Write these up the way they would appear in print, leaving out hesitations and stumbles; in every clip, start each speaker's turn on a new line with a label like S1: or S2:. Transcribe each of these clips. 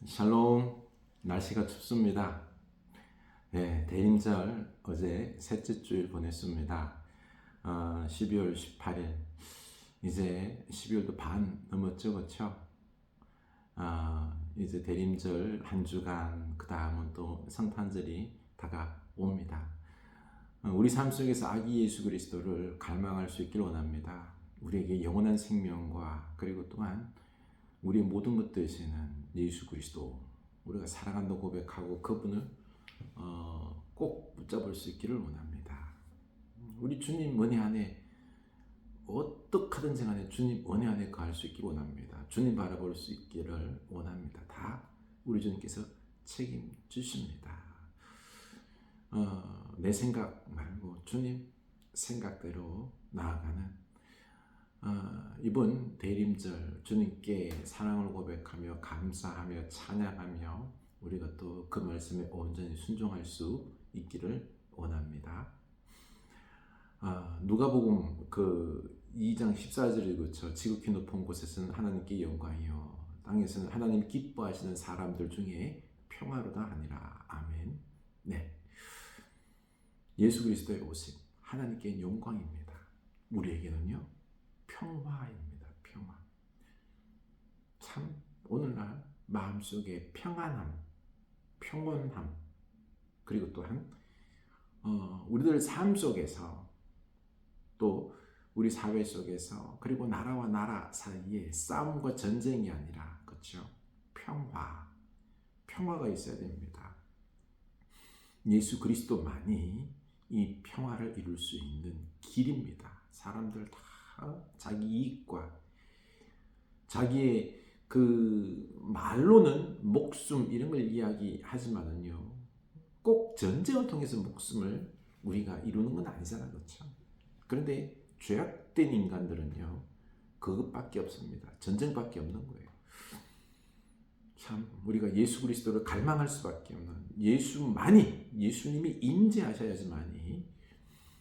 S1: 샬롬. 날씨가 춥습니다. 네, 대림절 어제 셋째 주일 보냈습니다. 12월 18일 이제 12월도 반 넘었죠, 그렇죠? 이제 대림절 한 주간, 그 다음은 또 성탄절이 다가옵니다. 우리 삶 속에서 아기 예수 그리스도를 갈망할 수 있기를 원합니다. 우리에게 영원한 생명과 그리고 또한 우리의 모든 것 되시는 예수 그리스도, 우리가 사랑한다고 고백하고 그분을 꼭 붙잡을 수 있기를 원합니다. 우리 주님 은혜 안에 어떻게든지 간에 주님 은혜 안에 거할 수 있기를 원합니다. 주님 바라볼 수 있기를 원합니다. 다 우리 주님께서 책임지십니다. 내 생각 말고 주님 생각대로 나아가는 이번 대림절 주님께 사랑을 고백하며 감사하며 찬양하며 우리가 또 그 말씀에 온전히 순종할 수 있기를 원합니다. 누가복음 그 2장 14절에 그렇죠. 지극히 높은 곳에서는 하나님께 영광이요 땅에서는 하나님 기뻐하시는 사람들 중에 평화로다 하니라. 아멘. 네, 예수 그리스도의 오심 하나님께 영광입니다. 우리에게는요 평화입니다. 평화. 참 오늘날 마음속에 평안함, 평온함, 그리고 또한 우리들 삶 속에서 또 우리 사회 속에서 그리고 나라와 나라 사이에 싸움과 전쟁이 아니라 그렇죠? 평화가 있어야 됩니다. 예수 그리스도만이 이 평화를 이룰 수 있는 길입니다. 사람들 다 자기 이익과 자기의 그 말로는 목숨 이런 걸 이야기하지만은요 꼭 전쟁을 통해서 목숨을 우리가 이루는 건 아니잖아요, 그렇죠? 그런데 죄악된 인간들은요 그것밖에 없습니다. 전쟁밖에 없는 거예요. 참 우리가 예수 그리스도를 갈망할 수밖에 없는, 예수님이 임재하셔야지만이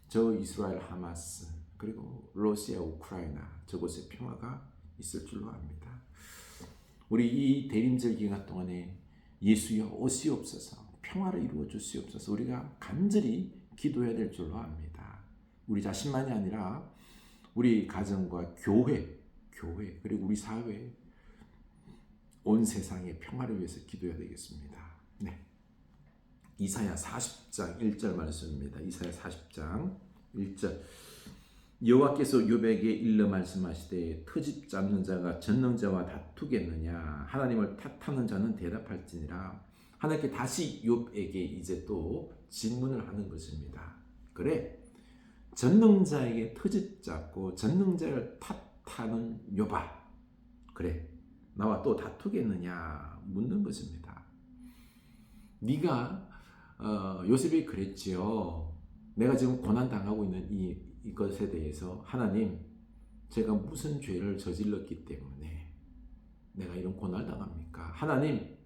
S1: 저 이스라엘 하마스 그리고 러시아 우크라이나 저곳에 평화가 있을 줄로 압니다. 우리 이 대림절 기간 동안에 예수여 오시옵소서, 평화를 이루어 주시옵소서 우리가 간절히 기도해야 될 줄로 압니다. 우리 자신만이 아니라 우리 가정과 교회 그리고 우리 사회 온 세상의 평화를 위해서 기도해야 되겠습니다. 네. 이사야 40장 1절 말씀입니다. 이사야 40장 1절. 여호와께서 욥에게 일러 말씀하시되 트집 잡는 자가 전능자와 다투겠느냐, 하나님을 탓하는 자는 대답할지니라. 하나님께 다시 욥에게 이제 또 질문을 하는 것입니다. 그래, 전능자에게 트집 잡고 전능자를 탓하는 욥아, 그래 나와 또 다투겠느냐 묻는 것입니다. 네가 요셉이 그랬지요. 내가 지금 고난당하고 있는 이것에 대해서 하나님, 제가 무슨 죄를 저질렀기 때문에 내가 이런 고난을 당합니까? 하나님,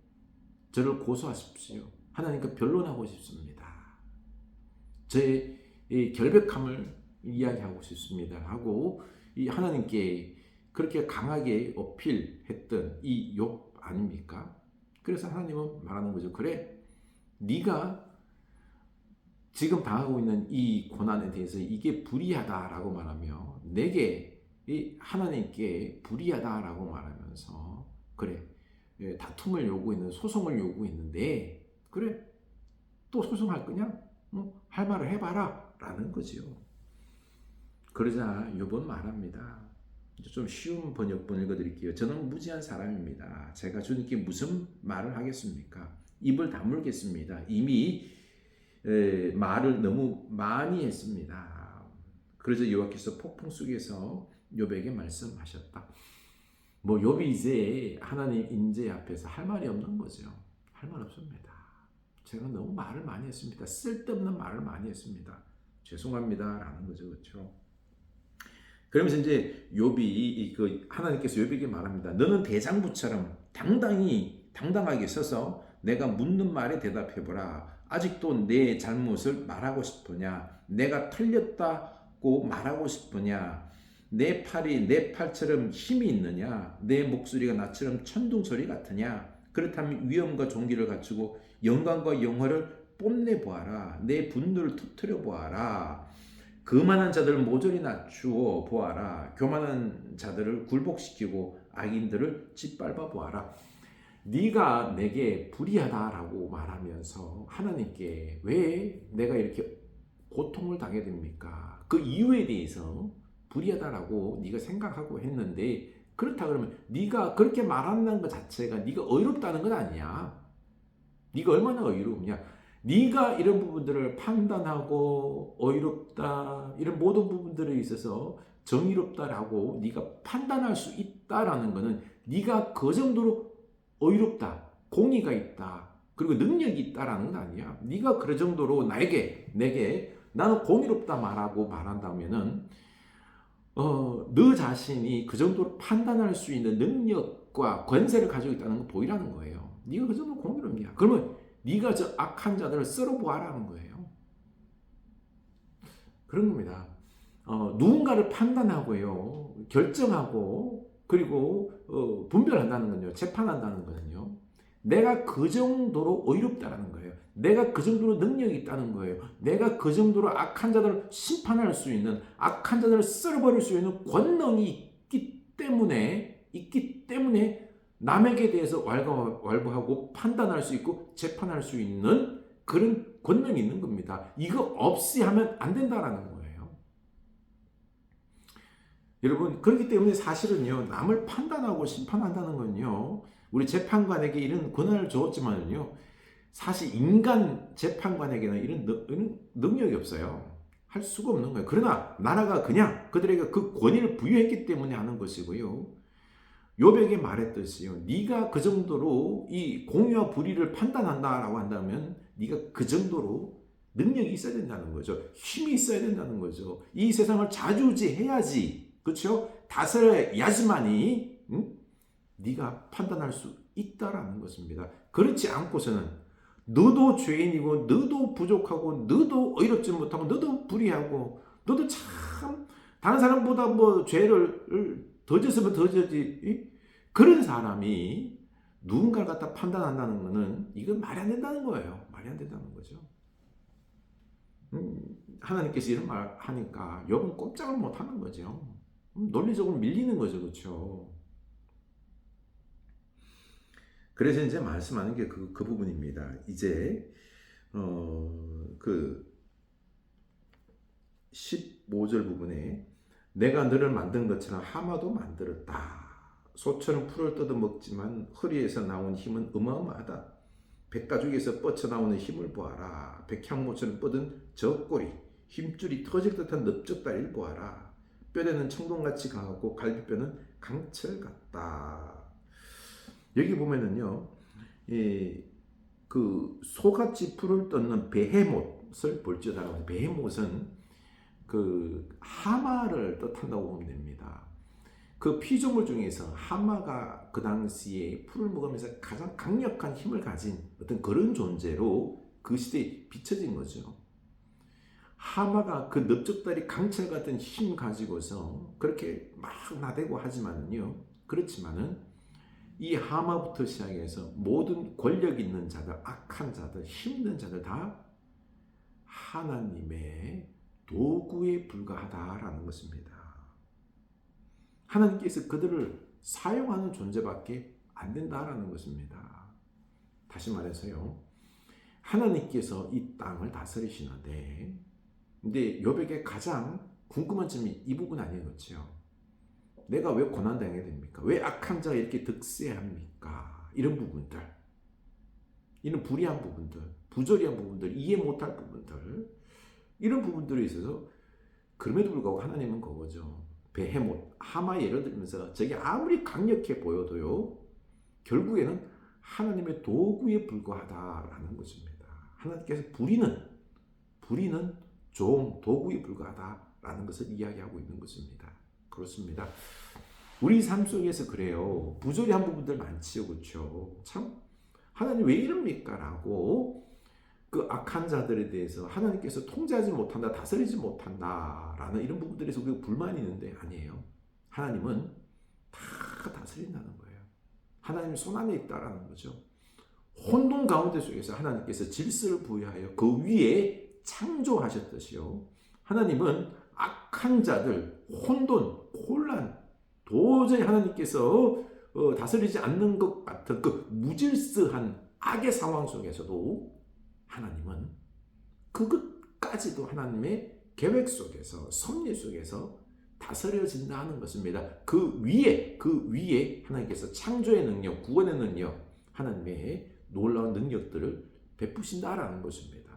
S1: 저를 고소하십시오. 하나님께 변론하고 싶습니다. 제 결백함을 이야기하고 싶습니다 하고 이 하나님께 그렇게 강하게 어필했던 이 욥 아닙니까? 그래서 하나님은 말하는 거죠. 그래, 네가 지금 당하고 있는 이 고난에 대해서 이게 불의하다라고 말하며 내게 하나님께 불의하다라고 말하면서 그래, 다툼을 요구했는, 소송을 요구했는데 그래, 또 소송할 거냐? 할 말을 해봐라 라는 거지요. 그러자 욥은 말합니다. 좀 쉬운 번역본 읽어드릴게요. 저는 무지한 사람입니다. 제가 주님께 무슨 말을 하겠습니까? 입을 다물겠습니다. 이미 말을 너무 많이 했습니다. 그래서 여호와께서 폭풍 속에서 욥에게 말씀하셨다. 뭐 욥이 이제 하나님 임재 앞에서 할 말이 없는 거죠. 할 말 없습니다. 제가 너무 말을 많이 했습니다. 쓸데없는 말을 많이 했습니다. 죄송합니다 라는 거죠, 그렇죠? 그러면서 이제 욥이 그 하나님께서 욥에게 말합니다. 너는 대장부처럼 당당하게 서서 내가 묻는 말에 대답해보라. 아직도 내 잘못을 말하고 싶으냐? 내가 틀렸다고 말하고 싶으냐? 내 팔이 내 팔처럼 힘이 있느냐? 내 목소리가 나처럼 천둥소리 같으냐? 그렇다면 위엄과 존귀를 갖추고 영광과 영화를 뽐내 보아라. 내 분노를 터뜨려 보아라. 거만한 자들을 모조리 낮추어 보아라. 교만한 자들을 굴복시키고 악인들을 짓밟아 보아라. 네가 내게 불의하다라고 말하면서 하나님께 왜 내가 이렇게 고통을 당해야 됩니까? 그 이유에 대해서 불의하다라고 네가 생각하고 했는데, 그렇다 그러면 네가 그렇게 말한다는 것 자체가 네가 어이롭다는 건 아니야. 네가 얼마나 어이롭냐? 네가 이런 부분들을 판단하고 어이롭다, 이런 모든 부분들에 있어서 정의롭다라고 네가 판단할 수 있다라는 것은 네가 그 정도로 어이롭다, 공의가 있다, 그리고 능력이 있다라는 건 아니야. 네가 그 정도로 내게 나는 공의롭다 말한다면은 너 자신이 그 정도로 판단할 수 있는 능력과 권세를 가지고 있다는 거 보이라는 거예요. 네가 그 정도로 공의롭냐? 그러면 네가 저 악한 자들을 썰어보아라는 거예요. 그런 겁니다. 누군가를 판단하고요, 결정하고, 그리고 분별한다는 건요, 재판한다는 거는요, 내가 그 정도로 어이롭다라는 거예요. 내가 그 정도로 능력이 있다는 거예요. 내가 그 정도로 악한 자들을 심판할 수 있는, 악한 자들을 썰어버릴 수 있는 권능이 있기 때문에 남에게 대해서 왈가왈부하고 판단할 수 있고 재판할 수 있는 그런 권능이 있는 겁니다. 이거 없이 하면 안 된다라는 거예요. 여러분, 그렇기 때문에 사실은요, 남을 판단하고 심판한다는 건요, 우리 재판관에게 이런 권한을 주었지만요, 사실 인간 재판관에게는 이런 능력이 없어요. 할 수가 없는 거예요. 그러나 나라가 그냥 그들에게 그 권위를 부여했기 때문에 하는 것이고요. 욥에게 말했듯이요, 네가 그 정도로 이 공의와 불의를 판단한다라고 한다면 네가 그 정도로 능력이 있어야 된다는 거죠. 힘이 있어야 된다는 거죠. 이 세상을 자주지해야지, 그렇죠? 다스려야지만이 네가 판단할 수 있다라는 것입니다. 그렇지 않고서는 너도 죄인이고 너도 부족하고 너도 어이롭지 못하고 너도 불의하고 너도 참 다른 사람보다 뭐 죄를 더 졌으면 더 졌지, 그런 사람이 누군가를 갖다 판단한다는 것은 이건 말이 안 된다는 거예요. 말이 안 된다는 거죠. 하나님께서 이런 말 하니까 욥은 꼼짝을 못 하는 거죠. 논리적으로 밀리는 거죠. 그렇죠? 그래서 이제 말씀하는 게 그 부분입니다. 이제 그 15절 부분에 내가 너를 만든 것처럼 하마도 만들었다. 소처럼 풀을 뜯어먹지만 허리에서 나온 힘은 어마어마하다. 백가죽에서 뻗쳐나오는 힘을 보아라. 백향모처럼 뻗은 저 꼬리, 힘줄이 터질 듯한 넓적다리를 보아라. 뼈대는 청동같이 강하고 갈비뼈는 강철 같다. 여기 보면은요, 그 소같이 풀을 뜯는 베헤못을 볼지어다. 베헤못은 그 하마를 뜻한다고 보면 됩니다. 그 피조물 중에서 하마가 그 당시에 풀을 먹으면서 가장 강력한 힘을 가진 어떤 그런 존재로 그 시대에 비춰진 거죠. 하마가 그 넓적다리 강철 같은 힘 가지고서 그렇게 막 나대고 하지만은요, 그렇지만은 이 하마부터 시작해서 모든 권력 있는 자들, 악한 자들, 힘든 자들 다 하나님의 도구에 불과하다라는 것입니다. 하나님께서 그들을 사용하는 존재밖에 안 된다라는 것입니다. 다시 말해서요, 하나님께서 이 땅을 다스리시는데, 근데 욥에게 가장 궁금한 점이 이 부분 아니겠죠? 내가 왜 고난당해야 됩니까? 왜 악한 자가 이렇게 득세합니까? 이런 부분들, 이런 불의한 부분들, 부조리한 부분들, 이해 못할 부분들, 이런 부분들에 있어서 그럼에도 불구하고 하나님은 그거죠. 베헤못, 하마 예를 들면서 저게 아무리 강력해 보여도요, 결국에는 하나님의 도구에 불과하다라는 것입니다. 하나님께서 부리는 종, 도구에 불과하다라는 것을 이야기하고 있는 것입니다. 그렇습니다. 우리 삶 속에서 그래요. 부조리한 부분들 많지요. 그렇죠? 참 하나님 왜 이럽니까? 라고 그 악한 자들에 대해서 하나님께서 통제하지 못한다, 다스리지 못한다 라는 이런 부분들에서 우리가 불만이 있는데 아니에요. 하나님은 다 다스린다는 거예요. 하나님의 손안에 있다라는 거죠. 혼돈 가운데 속에서 하나님께서 질서를 부여하여 그 위에 창조하셨듯이요. 하나님은 악한 자들, 혼돈, 혼란, 도저히 하나님께서 다스리지 않는 것 같은 그 무질서한 악의 상황 속에서도 하나님은 그것까지도 하나님의 계획 속에서, 섭리 속에서 다스려진다 하는 것입니다. 그 위에 하나님께서 창조의 능력, 구원의 능력, 하나님의 놀라운 능력들을 베푸신다라는 것입니다.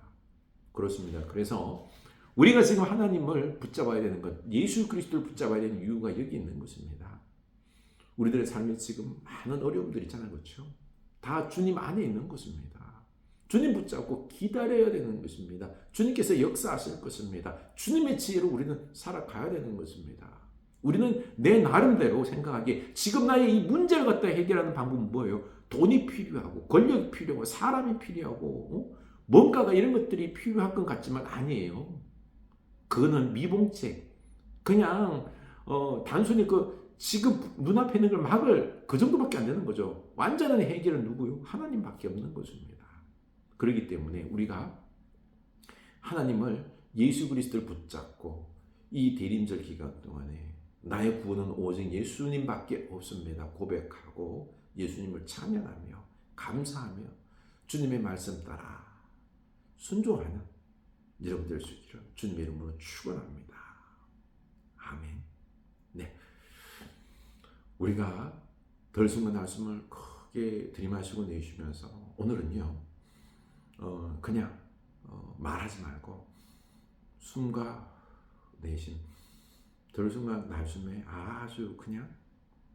S1: 그렇습니다. 그래서 우리가 지금 하나님을 붙잡아야 되는 것, 예수 그리스도를 붙잡아야 되는 이유가 여기 있는 것입니다. 우리들의 삶에 지금 많은 어려움들이 있잖아요. 그렇죠? 다 주님 안에 있는 것입니다. 주님 붙잡고 기다려야 되는 것입니다. 주님께서 역사하실 것입니다. 주님의 지혜로 우리는 살아가야 되는 것입니다. 우리는 내 나름대로 생각하기에 지금 나의 이 문제를 갖다 해결하는 방법은 뭐예요? 돈이 필요하고 권력이 필요하고 사람이 필요하고 뭔가가 이런 것들이 필요할 것 같지만 아니에요. 그거는 미봉책. 그냥 단순히 지금 눈앞에 있는 걸 막을 그 정도밖에 안 되는 거죠. 완전한 해결은 누구요? 하나님밖에 없는 것입니다. 그렇기 때문에 우리가 하나님을 예수 그리스도를 붙잡고 이 대림절 기간 동안에 나의 구원은 오직 예수님밖에 없습니다. 고백하고 예수님을 찬양하며 감사하며 주님의 말씀 따라 순종하는 여러분 될 수 있기를 주님의 이름으로 축원합니다. 아멘. 네, 우리가 덜숨과 날숨을 크게 들이마시고 내쉬면서 오늘은요 그냥 말하지 말고 숨과 내심 덜숨과 날숨에 아주 그냥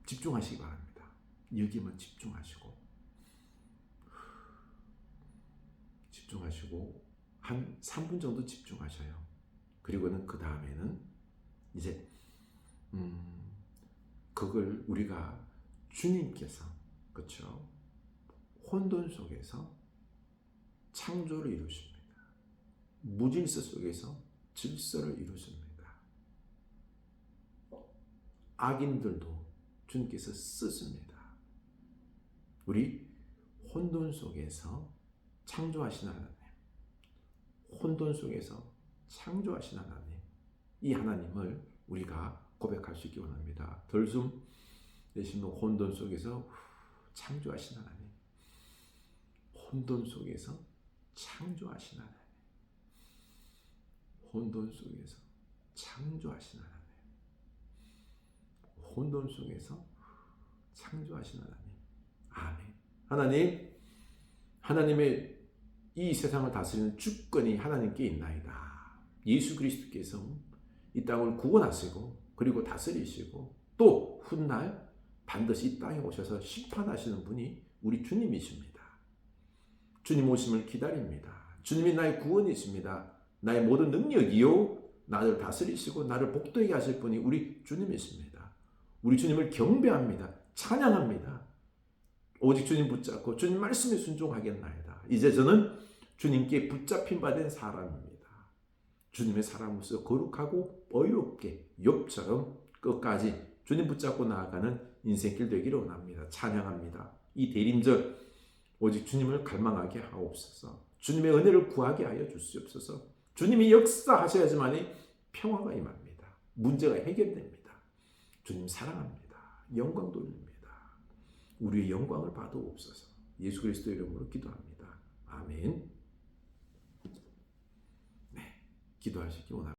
S1: 집중하시기 바랍니다. 여기만 집중하시고 한 3분 정도 집중하셔요. 그리고는 그 다음에는 이제 그걸 우리가 주님께서 그렇죠? 혼돈 속에서 창조를 이루십니다. 무질서 속에서 질서를 이루십니다. 악인들도 주님께서 쓰십니다. 우리 혼돈 속에서 창조하신 하나님, 혼돈 속에서 창조하신 하나님, 이 하나님을 우리가 고백할 수 있기 원합니다. 덜숨 내쉬는 혼돈 속에서 창조하신 하나님, 혼돈 속에서 창조하신 하나님, 혼돈 속에서 창조하신 하나님, 혼돈 속에서 창조하신 하나님. 아멘. 하나님, 하나님의 이 세상을 다스리는 주권이 하나님께 있나이다. 예수 그리스도께서 이 땅을 구원하시고 그리고 다스리시고 또 훗날 반드시 이 땅에 오셔서 심판하시는 분이 우리 주님이십니다. 주님 오심을 기다립니다. 주님이 나의 구원이십니다. 나의 모든 능력이요 나를 다스리시고 나를 복되게 하실 분이 우리 주님이십니다. 우리 주님을 경배합니다. 찬양합니다. 오직 주님 붙잡고 주님 말씀에 순종하겠나이다. 이제 저는 주님께 붙잡힌 바 된 사람입니다. 주님의 사람으로서 거룩하고 어이롭게 욥처럼 끝까지 주님 붙잡고 나아가는 인생길 되기를 원합니다. 찬양합니다. 이 대림절 오직 주님을 갈망하게 하옵소서. 주님의 은혜를 구하게 하여 주시옵소서. 주님이 역사하셔야지만이 평화가 임합니다. 문제가 해결됩니다. 주님 사랑합니다. 영광 돌립니다. 우리의 영광을 받아옵소서. 예수 그리스도 이름으로 기도합니다. 아멘. 네, 기도하시기 원합니다.